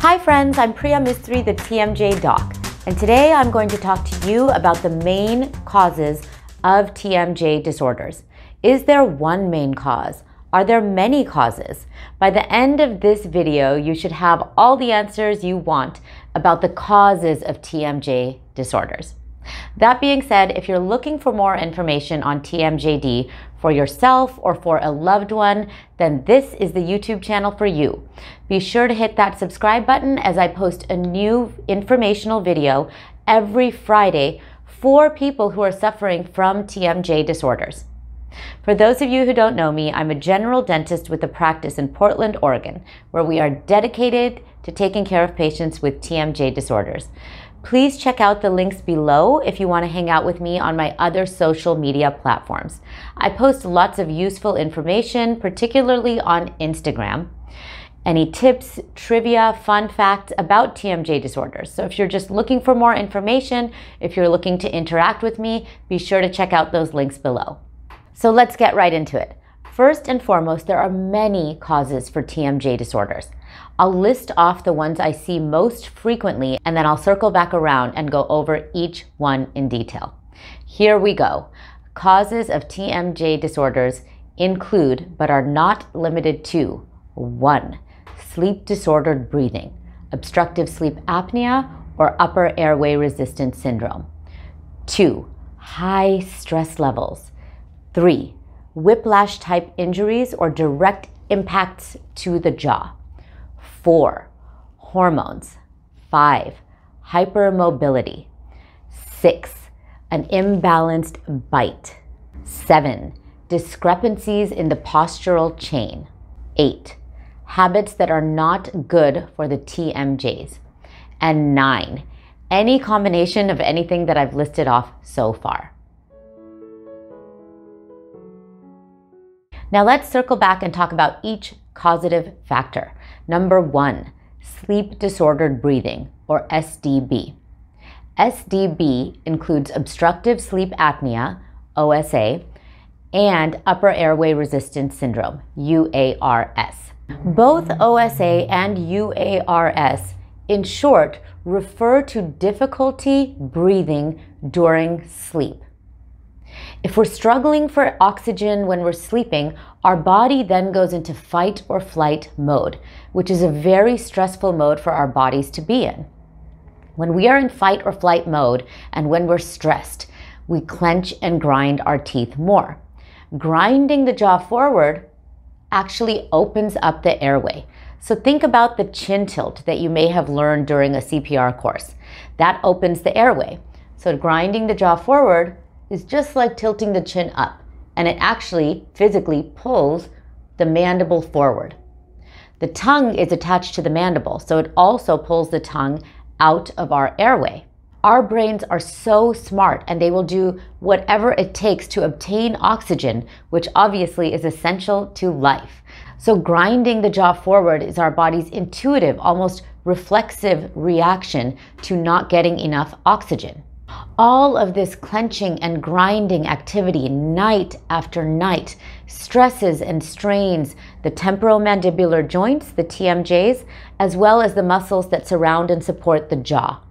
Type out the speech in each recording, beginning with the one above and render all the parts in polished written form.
Hi friends, I'm Priya Mistry, the TMJ Doc, and today I'm going to talk to you about the main causes of TMJ disorders. Is there one main cause? Are there many causes? By the end of this video, you should have all the answers you want about the causes of TMJ disorders. That being said, if you're looking for more information on TMJD for yourself or for a loved one, then this is the YouTube channel for you. Be sure to hit that subscribe button as I post a new informational video every Friday for people who are suffering from TMJ disorders. For those of you who don't know me, I'm a general dentist with a practice in Portland, Oregon, where we are dedicated to taking care of patients with TMJ disorders. Please check out the links below if you want to hang out with me on my other social media platforms. I post lots of useful information, particularly on Instagram. Any tips, trivia, fun facts about TMJ disorders. So if you're just looking for more information, if you're looking to interact with me, be sure to check out those links below. So let's get right into it. First and foremost, there are many causes for TMJ disorders. I'll list off the ones I see most frequently, and then I'll circle back around and go over each one in detail. Here we go. Causes of TMJ disorders include, but are not limited to: 1. Sleep-disordered breathing, obstructive sleep apnea, or upper airway resistance syndrome. 2. High stress levels. 3. Whiplash-type injuries or direct impacts to the jaw. 4. Hormones. 5. Hypermobility. 6. An imbalanced bite. 7. Discrepancies in the postural chain. 8. Habits that are not good for the TMJs. And 9. Any combination of anything that I've listed off so far. Now let's circle back and talk about each causative factor. Number 1, sleep-disordered breathing, or SDB. SDB includes obstructive sleep apnea, OSA, and upper airway resistance syndrome, UARS. Both OSA and UARS, in short, refer to difficulty breathing during sleep. If we're struggling for oxygen when we're sleeping, our body then goes into fight or flight mode, which is a very stressful mode for our bodies to be in. When we are in fight or flight mode and when we're stressed, we clench and grind our teeth more. Grinding the jaw forward actually opens up the airway. So think about the chin tilt that you may have learned during a CPR course. That opens the airway. So grinding the jaw forward is just like tilting the chin up, and it actually physically pulls the mandible forward. The tongue is attached to the mandible, so it also pulls the tongue out of our airway. Our brains are so smart, and they will do whatever it takes to obtain oxygen, which obviously is essential to life. So grinding the jaw forward is our body's intuitive, almost reflexive reaction to not getting enough oxygen. All of this clenching and grinding activity night after night stresses and strains the temporomandibular joints, the TMJs, as well as the muscles that surround and support the jaw.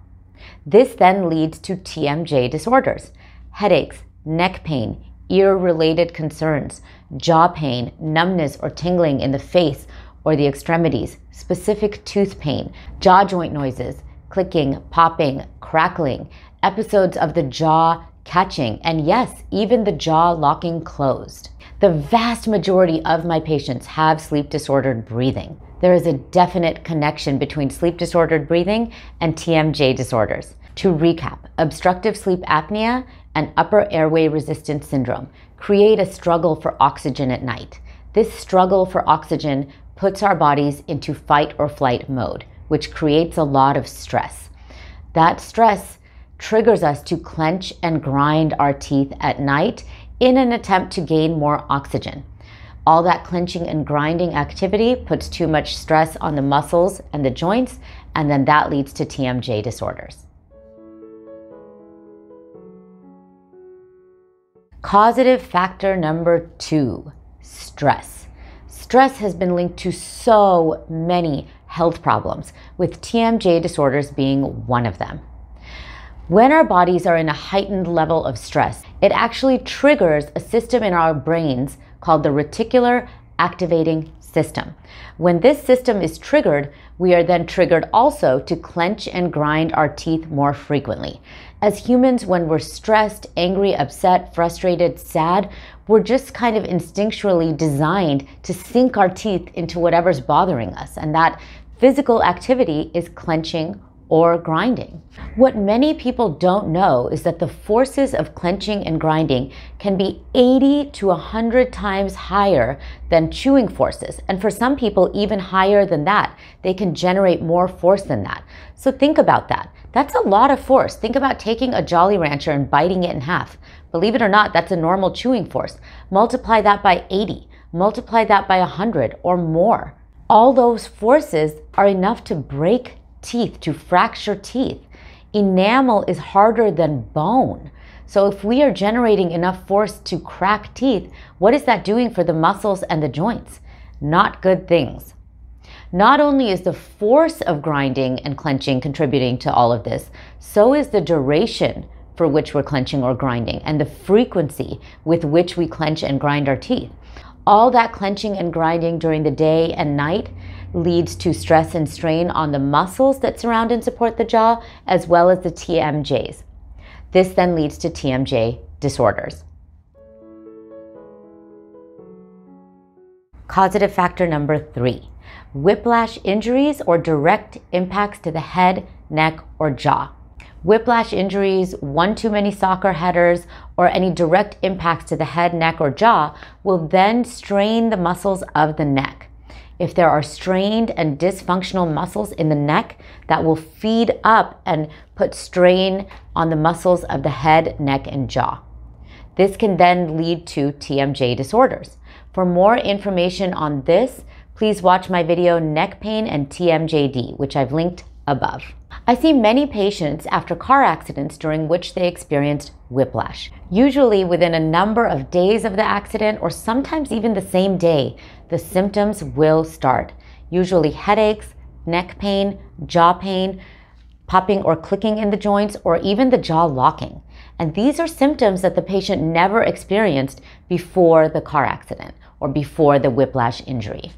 This then leads to TMJ disorders: headaches, neck pain, ear-related concerns, jaw pain, numbness or tingling in the face or the extremities, specific tooth pain, jaw joint noises, clicking, popping, crackling, episodes of the jaw catching, and yes, even the jaw locking closed. The vast majority of my patients have sleep-disordered breathing. There is a definite connection between sleep-disordered breathing and TMJ disorders. To recap, obstructive sleep apnea and upper airway resistance syndrome create a struggle for oxygen at night. This struggle for oxygen puts our bodies into fight or flight mode, which creates a lot of stress. That stress triggers us to clench and grind our teeth at night in an attempt to gain more oxygen. All that clenching and grinding activity puts too much stress on the muscles and the joints, and then that leads to TMJ disorders. Causative factor number 2, stress. Stress has been linked to so many health problems, with TMJ disorders being one of them. When our bodies are in a heightened level of stress, it actually triggers a system in our brains called the reticular activating system. When this system is triggered, we are then triggered also to clench and grind our teeth more frequently. As humans, when we're stressed, angry, upset, frustrated, sad, we're just kind of instinctually designed to sink our teeth into whatever's bothering us. And that physical activity is clenching or grinding. What many people don't know is that the forces of clenching and grinding can be 80 to 100 times higher than chewing forces. And for some people, even higher than that. They can generate more force than that. So think about that. That's a lot of force. Think about taking a Jolly Rancher and biting it in half. Believe it or not, that's a normal chewing force. Multiply that by 80. Multiply that by 100 or more. All those forces are enough to break teeth, to fracture teeth. Enamel is harder than bone. So if we are generating enough force to crack teeth, what is that doing for the muscles and the joints? Not good things. Not only is the force of grinding and clenching contributing to all of this, so is the duration for which we're clenching or grinding and the frequency with which we clench and grind our teeth. All that clenching and grinding during the day and night leads to stress and strain on the muscles that surround and support the jaw, as well as the TMJs. This then leads to TMJ disorders. Causative factor number 3, whiplash injuries or direct impacts to the head, neck, or jaw. Whiplash injuries, one too many soccer headers, or any direct impacts to the head, neck, or jaw will then strain the muscles of the neck. If there are strained and dysfunctional muscles in the neck, that will feed up and put strain on the muscles of the head, neck, and jaw. This can then lead to TMJ disorders. For more information on this, please watch my video Neck Pain and TMJD, which I've linked above. I see many patients after car accidents during which they experienced whiplash. Usually within a number of days of the accident, or sometimes even the same day, the symptoms will start. Usually headaches, neck pain, jaw pain, popping or clicking in the joints, or even the jaw locking. And these are symptoms that the patient never experienced before the car accident or before the whiplash injury.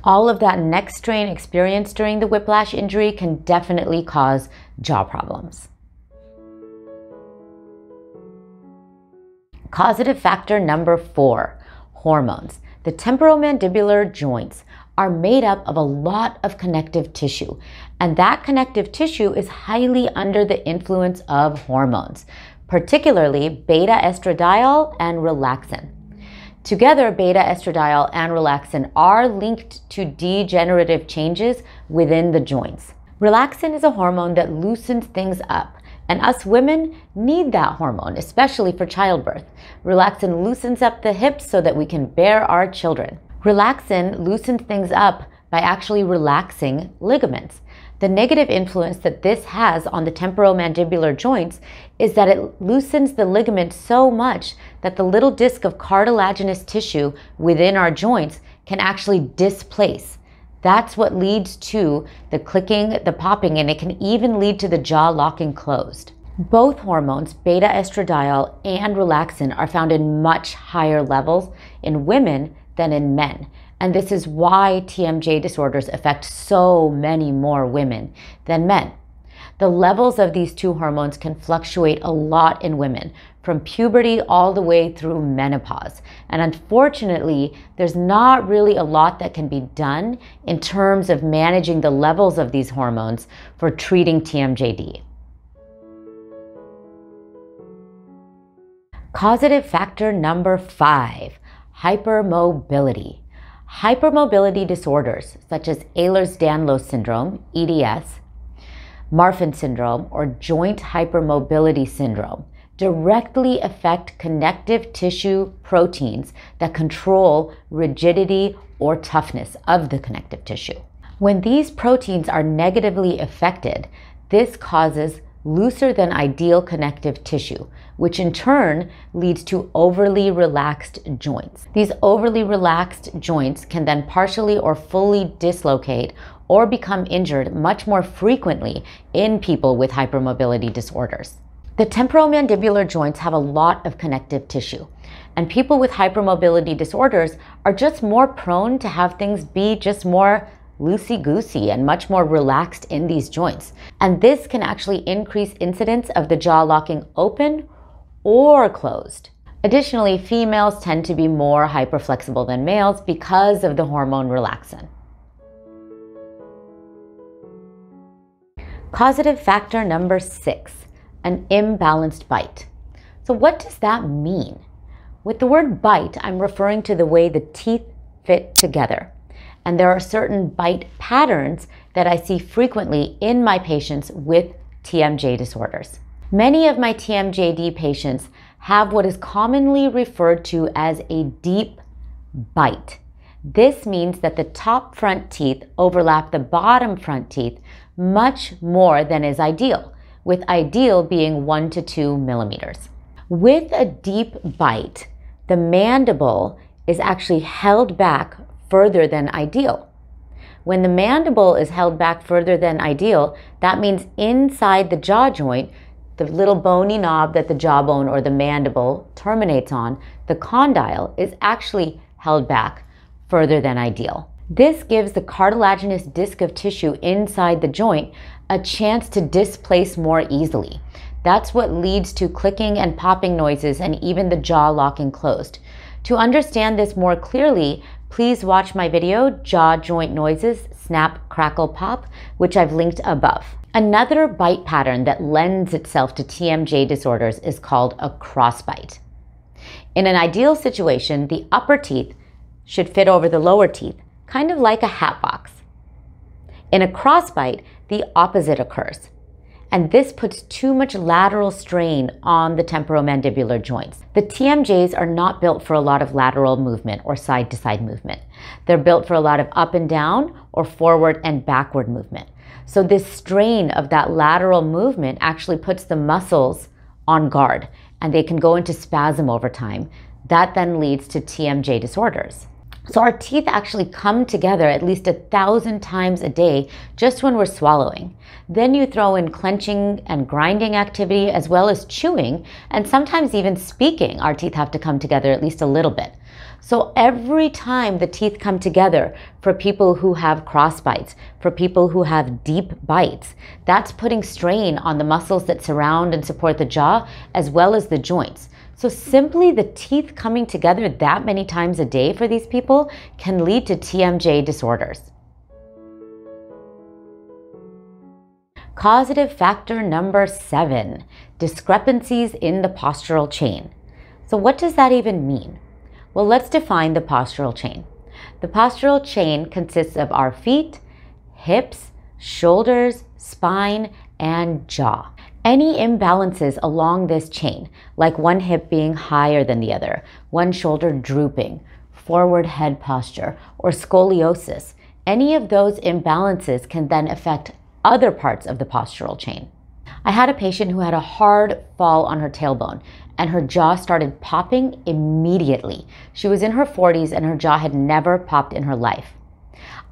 All of that neck strain experienced during the whiplash injury can definitely cause jaw problems. Causative factor number 4, hormones. The temporomandibular joints are made up of a lot of connective tissue, and that connective tissue is highly under the influence of hormones, particularly beta-estradiol and relaxin. Together, beta-estradiol and relaxin are linked to degenerative changes within the joints. Relaxin is a hormone that loosens things up, and us women need that hormone, especially for childbirth. Relaxin loosens up the hips so that we can bear our children. Relaxin loosens things up by actually relaxing ligaments. The negative influence that this has on the temporomandibular joints is that it loosens the ligament so much that the little disc of cartilaginous tissue within our joints can actually displace. That's what leads to the clicking, the popping, and it can even lead to the jaw locking closed. Both hormones, beta-estradiol and relaxin, are found in much higher levels in women than in men. And this is why TMJ disorders affect so many more women than men. The levels of these two hormones can fluctuate a lot in women, from puberty all the way through menopause. And unfortunately, there's not really a lot that can be done in terms of managing the levels of these hormones for treating TMJD. Causative factor number 5, hypermobility. Hypermobility disorders such as Ehlers-Danlos syndrome, EDS, Marfan syndrome, or joint hypermobility syndrome directly affect connective tissue proteins that control rigidity or toughness of the connective tissue. When these proteins are negatively affected, this causes looser than ideal connective tissue, which in turn leads to overly relaxed joints. These overly relaxed joints can then partially or fully dislocate or become injured much more frequently in people with hypermobility disorders. The temporomandibular joints have a lot of connective tissue, and people with hypermobility disorders are just more prone to have things be just more loosey-goosey and much more relaxed in these joints. And this can actually increase incidence of the jaw locking open or closed. Additionally, females tend to be more hyperflexible than males because of the hormone relaxin. Causative factor number 6, an imbalanced bite. So what does that mean? With the word bite, I'm referring to the way the teeth fit together. And there are certain bite patterns that I see frequently in my patients with TMJ disorders. Many of my TMJD patients have what is commonly referred to as a deep bite. This means that the top front teeth overlap the bottom front teeth much more than is ideal, with ideal being 1 to 2 millimeters. With a deep bite, the mandible is actually held back further than ideal. When the mandible is held back further than ideal, that means inside the jaw joint, the little bony knob that the jawbone or the mandible terminates on, the condyle, is actually held back further than ideal. This gives the cartilaginous disc of tissue inside the joint a chance to displace more easily. That's what leads to clicking and popping noises and even the jaw locking closed. To understand this more clearly, please watch my video, Jaw Joint Noises, Snap, Crackle, Pop, which I've linked above. Another bite pattern that lends itself to TMJ disorders is called a crossbite. In an ideal situation, the upper teeth should fit over the lower teeth, kind of like a hat box. In a crossbite, the opposite occurs, and this puts too much lateral strain on the temporomandibular joints. The TMJs are not built for a lot of lateral movement or side-to-side movement. They're built for a lot of up and down or forward and backward movement. So this strain of that lateral movement actually puts the muscles on guard, and they can go into spasm over time. That then leads to TMJ disorders. So our teeth actually come together at least 1,000 times a day just when we're swallowing. Then you throw in clenching and grinding activity as well as chewing, and sometimes even speaking. Our teeth have to come together at least a little bit. So every time the teeth come together for people who have crossbites, for people who have deep bites, that's putting strain on the muscles that surround and support the jaw as well as the joints. So simply the teeth coming together that many times a day for these people can lead to TMJ disorders. Causative factor number 7, discrepancies in the postural chain. So what does that even mean? Well, let's define the postural chain. The postural chain consists of our feet, hips, shoulders, spine, and jaw. Any imbalances along this chain, like one hip being higher than the other, one shoulder drooping, forward head posture, or scoliosis, any of those imbalances can then affect other parts of the postural chain. I had a patient who had a hard fall on her tailbone, and her jaw started popping immediately. She was in her 40s and her jaw had never popped in her life.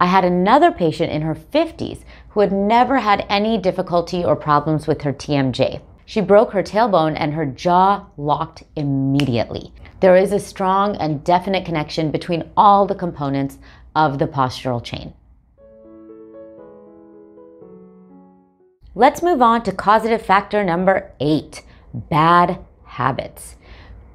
I had another patient in her 50s who had never had any difficulty or problems with her TMJ. She broke her tailbone and her jaw locked immediately. There is a strong and definite connection between all the components of the postural chain. Let's move on to causative factor number 8, bad habits.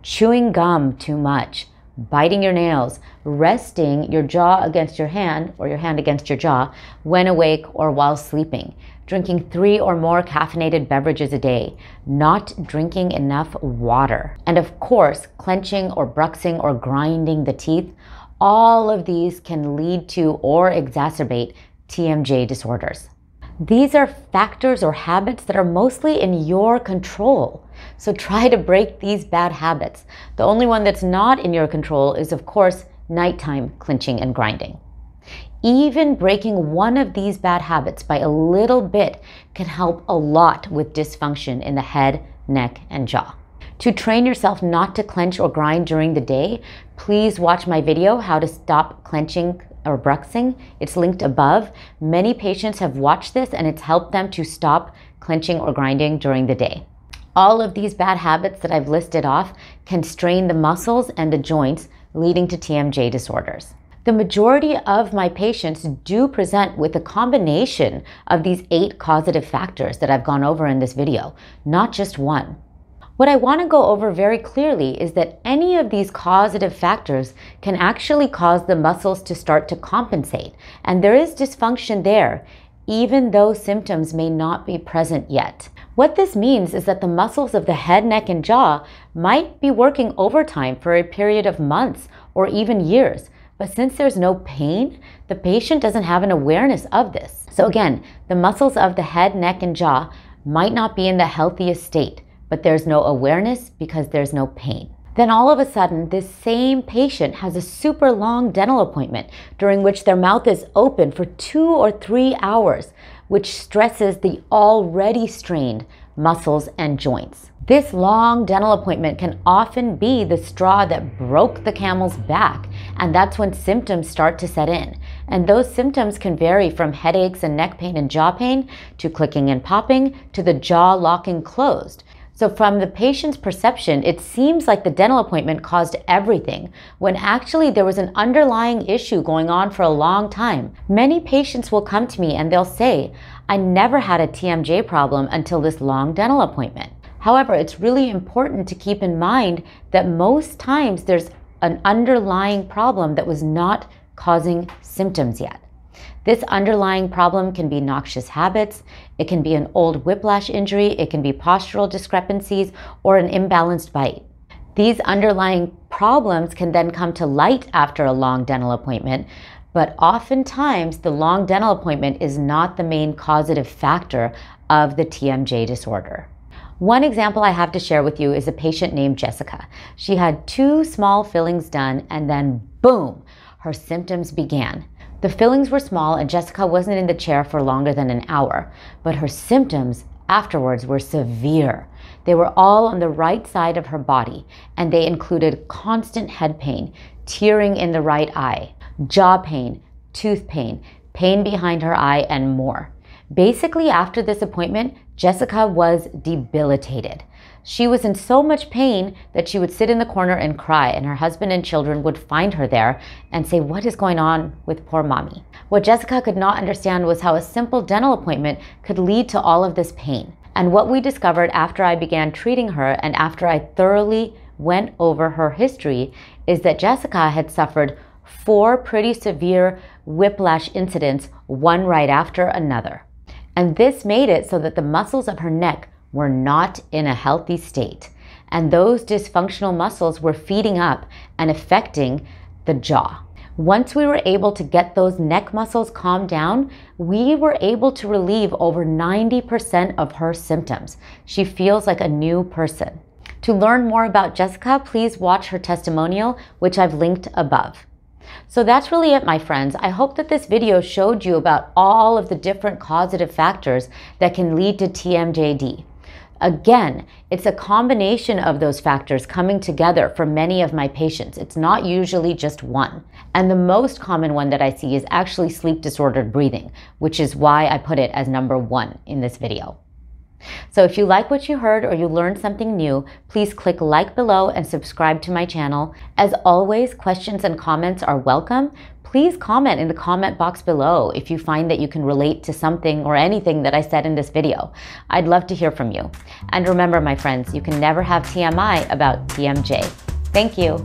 Chewing gum too much, biting your nails, resting your jaw against your hand or your hand against your jaw when awake or while sleeping, drinking 3 or more caffeinated beverages a day, not drinking enough water, and of course, clenching or bruxing or grinding the teeth. All of these can lead to or exacerbate TMJ disorders. These are factors or habits that are mostly in your control. So try to break these bad habits. The only one that's not in your control is, of course, nighttime clenching and grinding. Even breaking one of these bad habits by a little bit can help a lot with dysfunction in the head, neck, and jaw. To train yourself not to clench or grind during the day, please watch my video, How to Stop Clenching or Bruxing. It's linked above. Many patients have watched this and it's helped them to stop clenching or grinding during the day. All of these bad habits that I've listed off can strain the muscles and the joints, leading to TMJ disorders. The majority of my patients do present with a combination of these 8 causative factors that I've gone over in this video, not just one. What I want to go over very clearly is that any of these causative factors can actually cause the muscles to start to compensate, and there is dysfunction there, even though symptoms may not be present yet. What this means is that the muscles of the head, neck, and jaw might be working overtime for a period of months or even years, but since there's no pain, the patient doesn't have an awareness of this. So again, the muscles of the head, neck, and jaw might not be in the healthiest state, but there's no awareness because there's no pain. Then all of a sudden, this same patient has a super long dental appointment during which their mouth is open for 2 or 3 hours, which stresses the already strained muscles and joints. This long dental appointment can often be the straw that broke the camel's back, and that's when symptoms start to set in. And those symptoms can vary from headaches and neck pain and jaw pain to clicking and popping to the jaw locking closed. So from the patient's perception, it seems like the dental appointment caused everything, when actually there was an underlying issue going on for a long time. Many patients will come to me and they'll say, I never had a TMJ problem until this long dental appointment. However, it's really important to keep in mind that most times there's an underlying problem that was not causing symptoms yet. This underlying problem can be noxious habits, it can be an old whiplash injury, it can be postural discrepancies, or an imbalanced bite. These underlying problems can then come to light after a long dental appointment, but oftentimes the long dental appointment is not the main causative factor of the TMJ disorder. One example I have to share with you is a patient named Jessica. She had 2 small fillings done and then boom, her symptoms began. The fillings were small and Jessica wasn't in the chair for longer than an hour, but her symptoms afterwards were severe. They were all on the right side of her body, and they included constant head pain, tearing in the right eye, jaw pain, tooth pain, pain behind her eye, and more. Basically, after this appointment, Jessica was debilitated. She was in so much pain that she would sit in the corner and cry, and her husband and children would find her there and say, what is going on with poor mommy? What Jessica could not understand was how a simple dental appointment could lead to all of this pain. And what we discovered after I began treating her and after I thoroughly went over her history is that Jessica had suffered 4 pretty severe whiplash incidents, one right after another. And this made it so that the muscles of her neck were not in a healthy state. And those dysfunctional muscles were feeding up and affecting the jaw. Once we were able to get those neck muscles calmed down, we were able to relieve over 90% of her symptoms. She feels like a new person. To learn more about Jessica, please watch her testimonial, which I've linked above. So that's really it, my friends. I hope that this video showed you about all of the different causative factors that can lead to TMJD. Again, it's a combination of those factors coming together for many of my patients. It's not usually just one. And the most common one that I see is actually sleep-disordered breathing, which is why I put it as number 1 in this video. So if you like what you heard or you learned something new, please click like below and subscribe to my channel. As always, questions and comments are welcome. Please comment in the comment box below if you find that you can relate to something or anything that I said in this video. I'd love to hear from you. And remember, my friends, you can never have TMI about TMJ. Thank you.